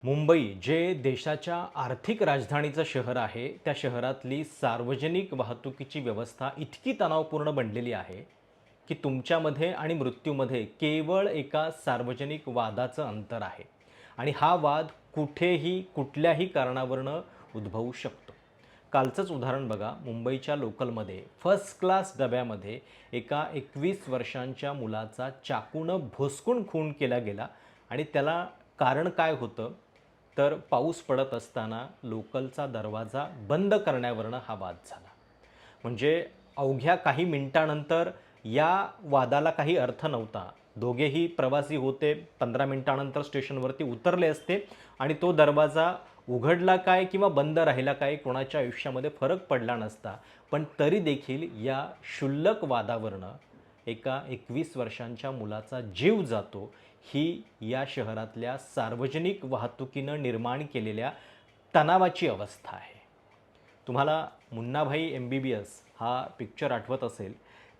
मुंबई जे देशाच्या आर्थिक राजधानीचं शहर आहे, त्या शहरातली सार्वजनिक वाहतुकीची व्यवस्था इतकी तणावपूर्ण बनलेली आहे, की तुमच्यामध्ये आणि मृत्यूमध्ये केवळ एका सार्वजनिक वादाचं अंतर आहे. आणि हा वाद कुठेही, कुठल्याही कारणावरनं उद्भवू शकतो. कालचंच उदाहरण बघा, मुंबईच्या लोकलमध्ये फर्स्ट क्लास डब्यामध्ये एका 21 वर्षांच्या मुलाचा चाकूनं भोसकून खून केला गेला आणि त्याला कारण काय होतं? तर पाऊस पडत असताना लोकलचा दरवाजा बंद करण्यावरनं हा वाद झाला. म्हणजे अवघ्या काही मिनिटानंतर या वादाला काही अर्थ नव्हता. दोघेही प्रवासी होते. 15 मिनिटानंतर स्टेशनवरती उतरले असते आणि तो दरवाजा उघडला काय किंवा बंद राहिला काय कोणाच्या आयुष्यामध्ये फरक पडला नसता. पण तरी देखील या क्षुल्लक वादावरनं एका 21 वर्षांच्या मुलाचा जीव जातो, ही या शहरातल्या सार्वजनिक वाहतुकीनं निर्माण केलेल्या तणावाची अवस्था आहे. तुम्हाला मुन्नाभाई एम-बी-बी-एस हा पिक्चर आठवत असेल.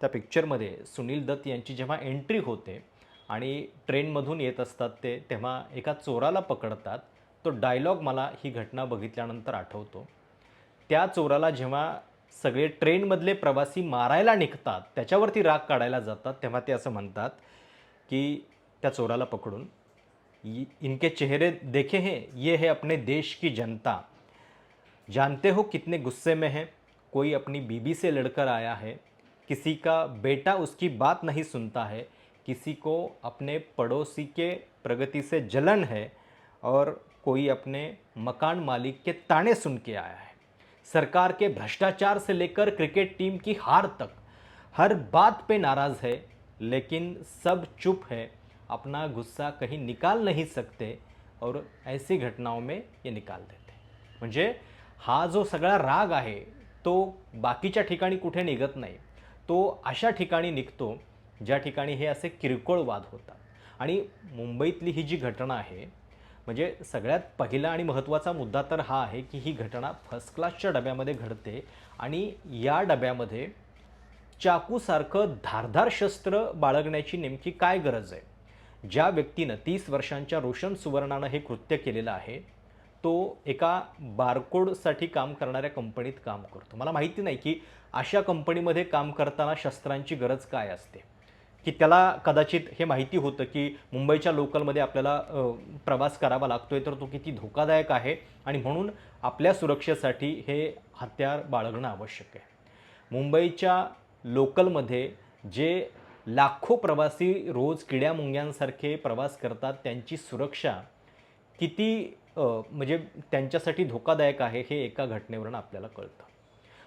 त्या पिक्चरमध्ये सुनील दत्त यांची जेव्हा एंट्री होते आणि ट्रेनमधून येत असतात ते, तेव्हा एका चोराला पकडतात. तो डायलॉग मला ही घटना बघितल्यानंतर आठवतो. त्या चोराला जेव्हा सगळे ट्रेनमधले प्रवासी मारायला निघतात, त्याच्यावरती राग काढायला जातात, तेव्हा ते असं म्हणतात, की त्या चोराला पकडून, इनके चेहरे देखे हैं, ये है अपने देश की जनता. जानते हो कितने गुस्से में है? कोई अपनी बीबी से लड़कर आया है, किसी का बेटा उसकी बात नहीं सुनता है, किसी को अपने पड़ोसी के प्रगति से जलन है और कोई अपने मकान मालिक के ताने सुन के आया है. सरकार के भ्रष्टाचार से लेकर क्रिकेट टीम की हार तक हर बात पे नाराज़ है, लेकिन सब चुप है, अपना गुस्सा कहीं निकाल नहीं सकते और ऐसी घटनाओं में ये निकाल देते. म्हणजे हा जो सगळा राग आहे, तो बाकीच्या ठिकाणी कुठे निघत नाही. तो अशा ठिकाणी निघतो, ज्या ठिकाणी हे असे किरकोळ वाद होतात. आणि मुंबईतली ही जी घटना आहे, म्हणजे सगळ्यात पहिला आणि महत्त्वाचा मुद्दा तर हा आहे, की ही घटना फर्स्ट क्लासच्या डब्यामध्ये घडते आणि या डब्यामध्ये चाकूसारखं धारदार शस्त्र बाळगण्याची नेमकी काय गरज आहे? ज्या व्यक्तीनं 30 वर्षांच्या रोशन सुवर्णानं हे कृत्य केलेलं आहे, तो एका बारकोडसाठी काम करणाऱ्या कंपनीत काम करतो. मला माहिती नाही, की अशा कंपनीमध्ये काम करताना शस्त्रांची गरज काय असते? की त्याला कदाचित हे माहिती होतं, की मुंबईच्या लोकलमध्ये आपल्याला प्रवास करावा लागतोय, तर तो किती धोकादायक आहे आणि म्हणून आपल्या सुरक्षेसाठी हे हत्यार बाळगणं आवश्यक आहे. मुंबईच्या लोकलमध्ये जे लाखो प्रवासी रोज किड्या-मुंग्यांसारखे प्रवास करतात, त्यांची सुरक्षा किती म्हणजे त्यांच्यासाठी धोकादायक आहे, हे एका घटनेवरून आपल्याला कळतं.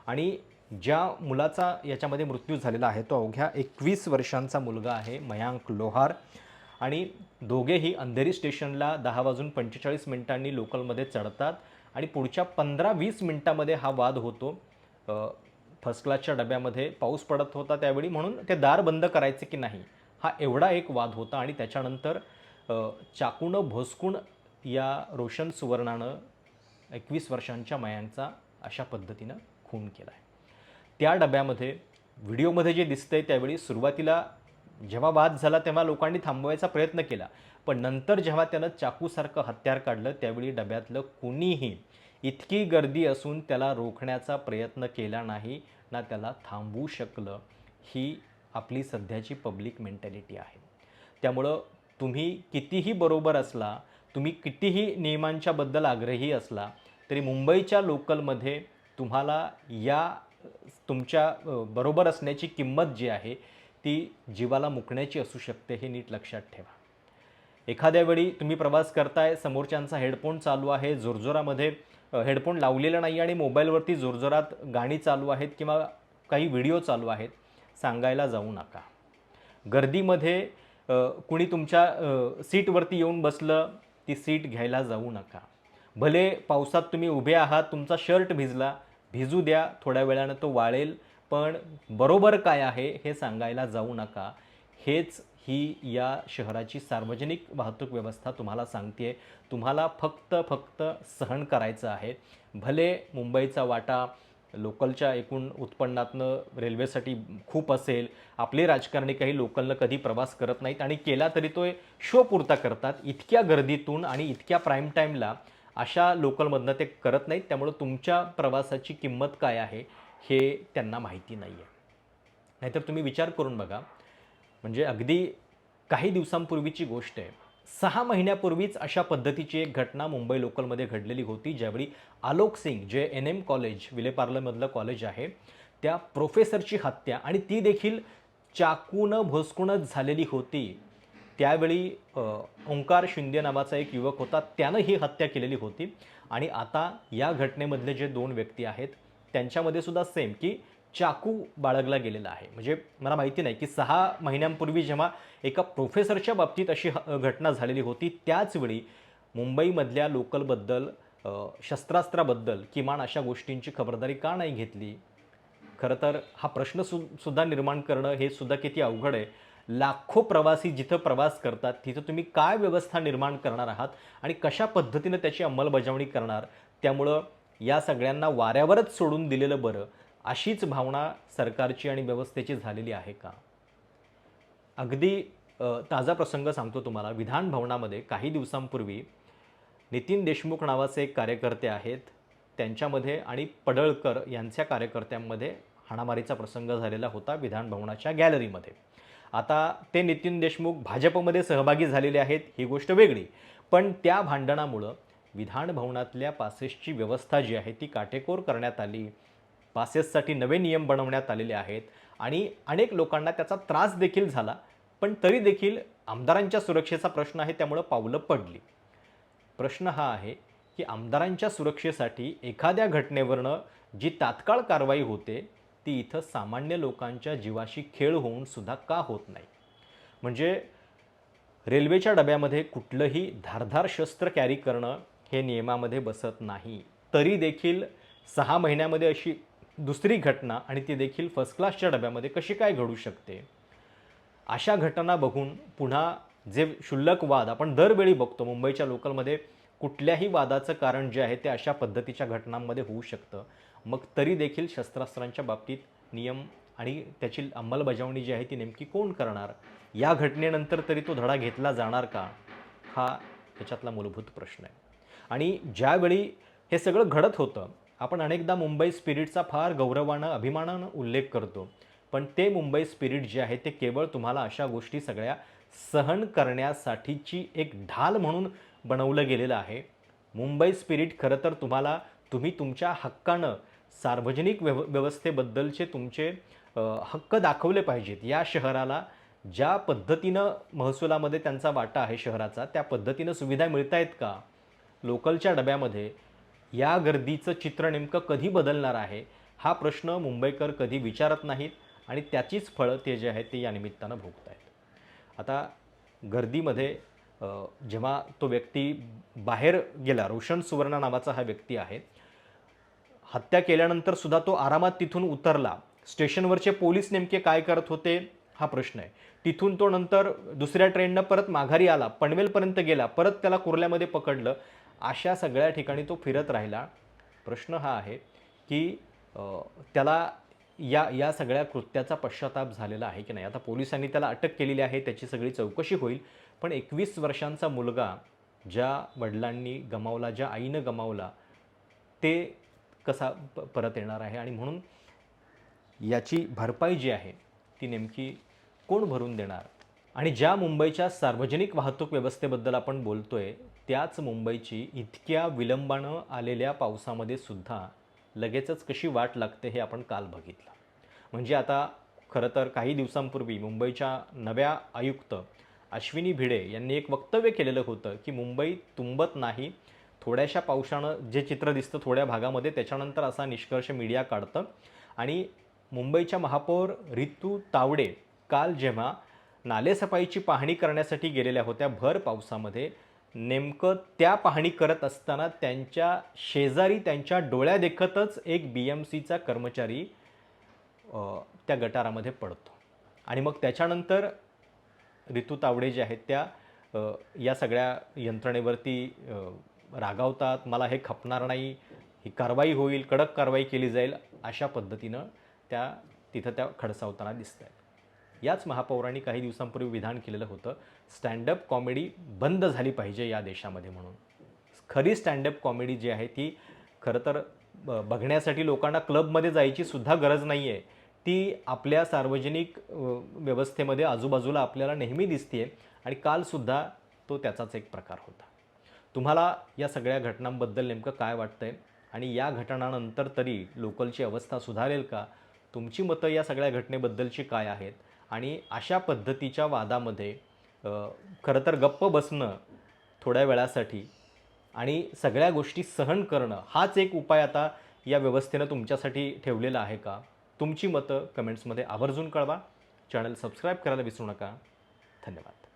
आणि ज्या मुलाचा याच्यामध्ये मृत्यू झालेला आहे, तो अवघ्या 21 वर्षांचा मुलगा आहे, मयांक लोहार. आणि दोघेही अंधेरी स्टेशनला 10:45 लोकलमध्ये चढतात आणि पुढच्या 15-20 मिनिटामध्ये हा वाद होतो. फर्स्ट क्लासच्या डब्यामध्ये पाऊस पडत होता त्यावेळी, म्हणून ते दार बंद करायचे की नाही, हा एवढा एक वाद होता. आणि त्याच्यानंतर चाकूनं भोसकून या रोशन सुवर्णानं 21 वर्षांच्या मयांकचा अशा पद्धतीनं खून केला आहे. त्या डब्यामध्ये व्हिडिओमध्ये जे दिसतंय त्यावेळी सुरुवातीला जेव्हा वाद झाला तेव्हा लोकांनी थांबवायचा प्रयत्न केला, पण नंतर जेव्हा त्यानं चाकूसारखं हत्यार काढलं त्यावेळी डब्यातलं कुणीही, इतकी गर्दी असून त्याला रोखण्याचा प्रयत्न केला नाही, ना त्याला थांबवू शकलं. ही आपली सध्याची पब्लिक मेंटॅलिटी आहे. त्यामुळं तुम्ही कितीही बरोबर असला, तुम्ही कितीही नियमांच्या बद्दल आग्रही असला, तरी मुंबईच्या लोकलमध्ये तुम्हाला या तुमच्या बरोबर असण्याची किंमत जी आहे, ती जीवाला मुकण्याची असू शकते, हे नीट लक्षात ठेवा. एखाद्या वेळी तुम्ही प्रवास करताय, समोरच्यांचा हेडफोन चालू आहे, जोरजोरामध्ये हेडफोन लावलेला नाही आणि मोबाईलवरती जोरजोरात गाणी चालू आहेत किंवा काही व्हिडिओ चालू आहेत, सांगायला जाऊ नका. गर्दीमध्ये कुणी तुमच्या सीटवरती येऊन बसलं, ती सीट घ्यायला जाऊ नका. भले पावसात तुम्ही उभे आहात, तुमचा शर्ट भिजला, भिजू द्या, थोड्या वेळानं तो वाळेल, पण बरोबर काय आहे हे सांगायला जाऊ नका. हेच ही या शहराची सार्वजनिक वाहतूक व्यवस्था तुम्हाला सांगते. तुम्हाला फक्त सहन करायचं आहे. भले मुंबईचा वाटा लोकलच्या एकूण उत्पन्नातनं रेल्वेसाठी खूप असेल, आपले राजकारणी काही लोकलनं कधी प्रवास करत नाहीत आणि केला तरी तो शो पुरता करतात. इतक्या गर्दीतून आणि इतक्या प्राईम टाईमला अशा लोकलमधनं ते करत नाहीत. त्यामुळं तुमच्या प्रवासाची किंमत काय आहे हे त्यांना माहिती नाही आहे. नाहीतर तुम्ही विचार करून बघा, म्हणजे अगदी काही दिवसांपूर्वीची गोष्ट आहे. 6 महिन्यापूर्वीच अशा पद्धतीची एक घटना मुंबई लोकलमध्ये घडलेली होती, ज्यावेळी आलोक सिंग, जे NM कॉलेज, विलेपार्लेमधलं कॉलेज आहे, त्या प्रोफेसरची हत्या आणि ती देखील चाकूनं भोसकूनच झालेली होती. त्यावेळी ओंकार शिंदे नावाचा एक युवक होता, त्यानं ही हत्या केलेली होती. आणि आता या घटनेमधले जे 2 व्यक्ती आहेत, त्यांच्यामध्ये सुद्धा सेम, की चाकू बाळगला गेलेला आहे. म्हणजे मला माहिती नाही, की 6 महिन्यांपूर्वी जेव्हा एका प्रोफेसरच्या बाबतीत अशी घटना झालेली होती, त्याचवेळी मुंबईमधल्या लोकलबद्दल, शस्त्रास्त्राबद्दल किमान अशा गोष्टींची खबरदारी का नाही घेतली? खरं तर हा प्रश्न सुद्धा निर्माण करणं हे सुद्धा किती अवघड आहे. लाखो प्रवासी जिथं प्रवास करतात, तिथं तुम्ही काय व्यवस्था निर्माण करणार आहात आणि कशा पद्धतीनं त्याची अंमलबजावणी करणार? त्यामुळं या सगळ्यांना वाऱ्यावरच सोडून दिलेलं बरं, अशीच भावना सरकारची आणि व्यवस्थेची झालेली आहे का? अगदी ताजा प्रसंग सांगतो तुम्हाला. विधान भवनामध्ये काही दिवसांपूर्वी नितीन देशमुख नावाचे एक कार्यकर्ते आहेत, त्यांच्यामध्ये आणि पडळकर यांच्या कार्यकर्त्यांमध्ये हाणामारीचा प्रसंग झालेला होता विधान भवनाच्या गॅलरीमध्ये. आता ते नितीन देशमुख भाजपमध्ये सहभागी झालेले आहेत, ही गोष्ट वेगळी. पण त्या भांडणामुळं विधान भवनातल्या पासेसची व्यवस्था जी आहे ती काटेकोर करण्यात आली. पासेससाठी नवे नियम बनवण्यात आलेले आहेत आणि अनेक लोकांना त्याचा त्रास देखील झाला. पण तरी देखील आमदारांच्या सुरक्षेचा प्रश्न आहे, त्यामुळं पावलं पडली. प्रश्न हा आहे, की आमदारांच्या सुरक्षेसाठी एखाद्या घटनेवरनं जी तात्काळ कारवाई होते, ती इथं सामान्य लोकांच्या जीवाशी खेळ होऊन सुद्धा का होत नाही? म्हणजे रेल्वेच्या डब्यामध्ये कुठलंही धारदार शस्त्र कॅरी करणं हे नियमामध्ये बसत नाही. तरी देखील 6 महिन्यामध्ये अशी दुसरी घटना, आणि ती देखील फर्स्ट क्लासच्या डब्यामध्ये कशी काय घडू शकते? अशा घटना बघून पुन्हा जे क्षुल्लक वाद आपण दरवेळी बघतो मुंबईच्या लोकलमध्ये, कुठल्याही वादाचं कारण जे आहे ते अशा पद्धतीच्या घटनांमध्ये होऊ शकतं. मग तरी देखील शस्त्रास्त्रांच्या बाबतीत नियम आणि त्याची अंमलबजावणी जी आहे ती नेमकी कोण करणार? या घटनेनंतर तरी तो धडा घेतला जाणार का? हा त्याच्यातला मूलभूत प्रश्न आहे. आणि ज्यावेळी हे सगळं घडत होतं, आपण अनेकदा मुंबई स्पिरिटचा फार गौरवानं, अभिमानानं उल्लेख करतो. पण ते मुंबई स्पिरिट जे आहे ते केवळ तुम्हाला अशा गोष्टी सगळ्या सहन करण्यासाठीची एक ढाल म्हणून बनवलं गेलेलं आहे. मुंबई स्पिरिट खरं तर तुम्ही तुमच्या हक्कानं सार्वजनिक व्यवस्थेबद्दलचे तुमचे हक्क दाखवले पाहिजेत. या शहराला ज्या पद्धतीनं महसुलामध्ये त्यांचा वाटा आहे शहराचा, त्या पद्धतीनं सुविधा मिळत आहेत का? लोकलच्या डब्यामध्ये या गर्दीचं चित्र नेमकं कधी बदलणार आहे? हा प्रश्न मुंबईकर कधी विचारत नाहीत आणि त्याचीच फळं ते जे आहेत ते या निमित्तानं भोगत आहेत. आता गर्दीमध्ये जेव्हा तो व्यक्ती बाहेर गेला, रोशन सुवर्ण नावाचा हा व्यक्ती आहे, हत्या केल्यानंतर सुद्धा तो आरामात तिथून उतरला. स्टेशनवरचे पोलीस नेमके काय करत होते हा प्रश्न आहे. तिथून तो नंतर दुसऱ्या ट्रेननं परत माघारी आला, पनवेलपर्यंत गेला, परत त्याला कुर्ल्यामध्ये पकडलं. अशा सगळ्या ठिकाणी तो फिरत राहिला. प्रश्न हा आहे, की त्याला या सगळ्या कृत्याचा पश्चाताप झालेला आहे की नाही? आता पोलिसांनी त्याला अटक केलेली आहे, त्याची सगळी चौकशी होईल. पण 21 वर्षांचा मुलगा ज्या वडिलांनी गमावला, ज्या आईनं गमावला, ते कसा परत येणार आहे? आणि म्हणून याची भरपाई जी आहे ती नेमकी कोण भरून देणार? आणि ज्या मुंबईच्या सार्वजनिक वाहतूक व्यवस्थेबद्दल आपण बोलतोय, त्याच मुंबईची इतक्या विलंबानं आलेल्या पावसामध्ये सुद्धा लगेचच कशी वाट लागते हे आपण काल बघितलं. म्हणजे आता खरं तर काही दिवसांपूर्वी मुंबईच्या नव्या आयुक्त अश्विनी भिडे यांनी एक वक्तव्य केलेलं होतं, की मुंबई तुंबत नाही. थोड्याशा पावसानं जे चित्र दिसतं थोड्या भागामध्ये, त्याच्यानंतर असा निष्कर्ष मीडिया काढतं. आणि मुंबईच्या महापौर रितू तावडे काल जेव्हा नालेसफाईची पाहणी करण्यासाठी गेलेल्या होत्या भर पावसामध्ये, नेमकं त्या पाहणी करत असताना त्यांच्या शेजारी त्यांच्या डोळ्यादेखतच एक BMCचा कर्मचारी त्या गटारामध्ये पडतो. आणि मग त्याच्यानंतर रितू तावडे जे आहेत त्या या सगळ्या यंत्रणेवरती रागावतात. मला हे खपणार नाही, ही कारवाई होईल, कडक कारवाई केली जाईल, अशा पद्धतीनं तिथं त्या खडसावताना दिसत आहेत. याच महापौरांनी काही दिवसांपूर्वी विधान केलेलं होतं, स्टँडअप कॉमेडी बंद झाली पाहिजे या देशामध्ये म्हणून. खरी स्टँडअप कॉमेडी जी आहे ती खरं तर बघण्यासाठी लोकांना क्लबमध्ये जायची सुद्धा गरज नाही आहे. ती आपल्या सार्वजनिक व्यवस्थेमध्ये आजूबाजूला आपल्याला नेहमी दिसते आणि कालसुद्धा तो त्याचाच एक प्रकार होता. तुम्हाला या सगळ्या घटनांबद्दल नेमकं काय वाटतंय आणि या घटनानंतर तरी लोकलची अवस्था सुधारेल का? तुमची मतं या सगळ्या घटनेबद्दलची काय आहेत? आणि अशा पद्धतीच्या वादामध्ये खरं तर गप्प बसणं थोड्या वेळासाठी आणि सगळ्या गोष्टी सहन करणं हाच एक उपाय आता या व्यवस्थेनं तुमच्यासाठी ठेवलेला आहे का? तुमची मतं कमेंट्समध्ये आवर्जून कळवा. चॅनल सबस्क्राईब करायला विसरू नका. धन्यवाद.